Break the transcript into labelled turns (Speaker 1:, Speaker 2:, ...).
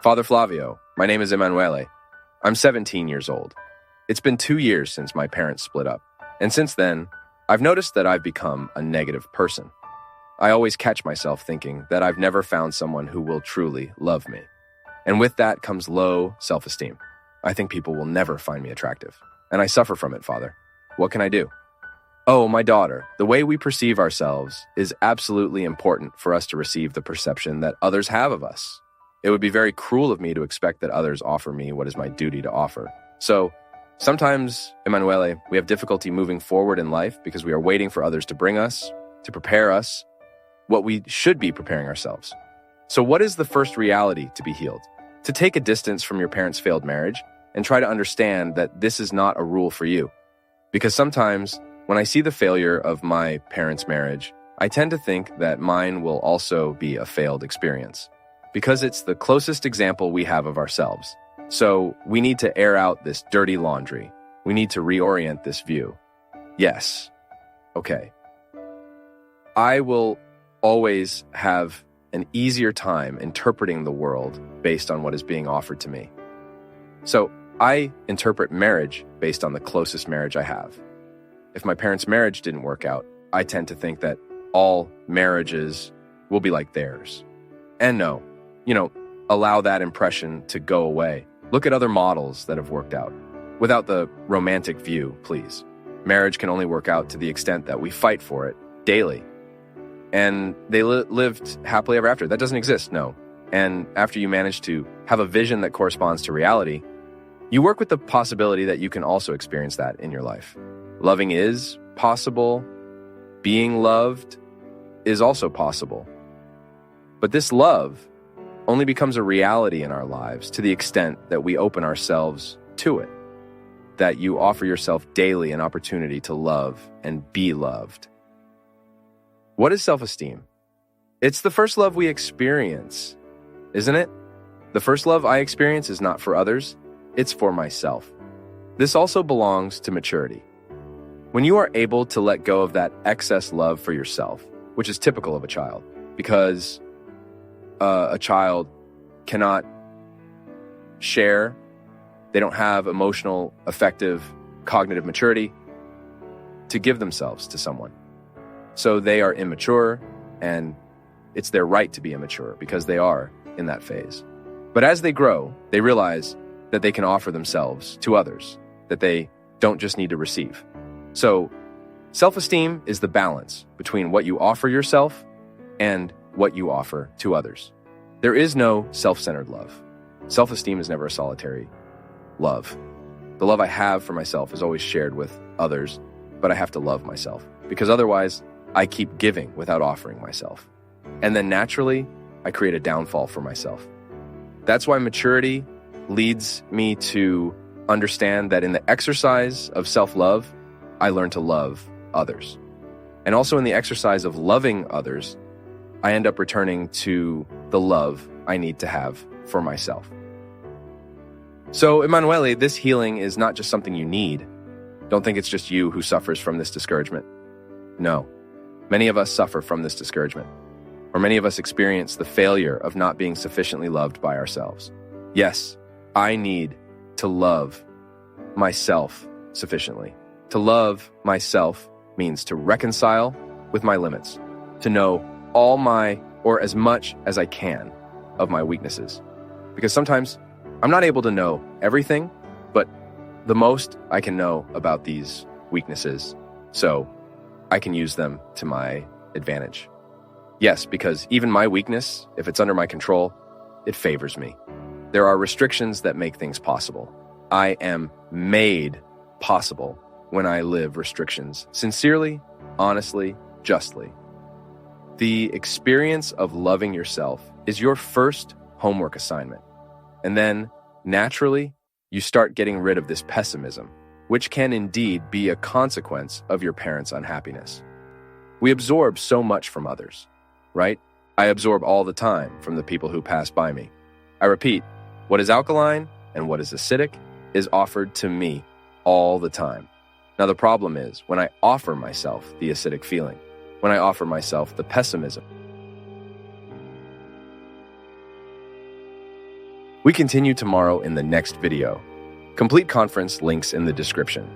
Speaker 1: Father Flavio, my name is Emanuele. I'm 17 years old. It's been 2 years since my parents split up, and since then, I've noticed that I've become a negative person. I always catch myself thinking that I've never found someone who will truly love me. And with that comes low self-esteem. I think people will never find me attractive, and I suffer from it, Father. What can I do? Oh, my daughter, the way we perceive ourselves is absolutely important for us to receive the perception that others have of us. It would be very cruel of me to expect that others offer me what is my duty to offer. So, sometimes, Emanuele, we have difficulty moving forward in life because we are waiting for others to bring us, to prepare us, what we should be preparing ourselves. So what is the first reality to be healed? To take a distance from your parents' failed marriage and try to understand that this is not a rule for you. Because sometimes, when I see the failure of my parents' marriage, I tend to think that mine will also be a failed experience. Because it's the closest example we have of ourselves. So we need to air out this dirty laundry. We need to reorient this view. Yes. Okay. I will always have an easier time interpreting the world based on what is being offered to me. So I interpret marriage based on the closest marriage I have. If my parents' marriage didn't work out, I tend to think that all marriages will be like theirs. And no, allow that impression to go away. Look at other models that have worked out. Without the romantic view, please. Marriage can only work out to the extent that we fight for it daily. And they lived happily ever after. That doesn't exist, no. And after you manage to have a vision that corresponds to reality, you work with the possibility that you can also experience that in your life. Loving is possible. Being loved is also possible. But this love only becomes a reality in our lives to the extent that we open ourselves to it. That you offer yourself daily an opportunity to love and be loved. What is self-esteem? It's the first love we experience, isn't it? The first love I experience is not for others, it's for myself. This also belongs to maturity. When you are able to let go of that excess love for yourself, which is typical of a child, because a child cannot share, they don't have emotional, affective, cognitive maturity to give themselves to someone. So they are immature, and it's their right to be immature because they are in that phase. But as they grow, they realize that they can offer themselves to others, that they don't just need to receive. So self-esteem is the balance between what you offer yourself and what you offer to others. There is no self-centered love. Self-esteem is never a solitary love. The love I have for myself is always shared with others, but I have to love myself because otherwise I keep giving without offering myself. And then naturally, I create a downfall for myself. That's why maturity leads me to understand that in the exercise of self-love, I learn to love others. And also in the exercise of loving others, I end up returning to the love I need to have for myself. So, Emanuele, this healing is not just something you need. Don't think it's just you who suffers from this discouragement. No. Many of us suffer from this discouragement, or many of us experience the failure of not being sufficiently loved by ourselves. Yes, I need to love myself sufficiently. To love myself means to reconcile with my limits, to know all my, or as much as I can, of my weaknesses. Because sometimes I'm not able to know everything, but the most I can know about these weaknesses, so I can use them to my advantage. Yes, because even my weakness, if it's under my control, it favors me. There are restrictions that make things possible. I am made possible when I live restrictions sincerely, honestly, justly. The experience of loving yourself is your first homework assignment. And then, naturally, you start getting rid of this pessimism, which can indeed be a consequence of your parents' unhappiness. We absorb so much from others, right? I absorb all the time from the people who pass by me. I repeat, what is alkaline and what is acidic is offered to me all the time. Now the problem is when I offer myself the acidic feeling, when I offer myself the pessimism. We continue tomorrow in the next video. Complete conference links in the description.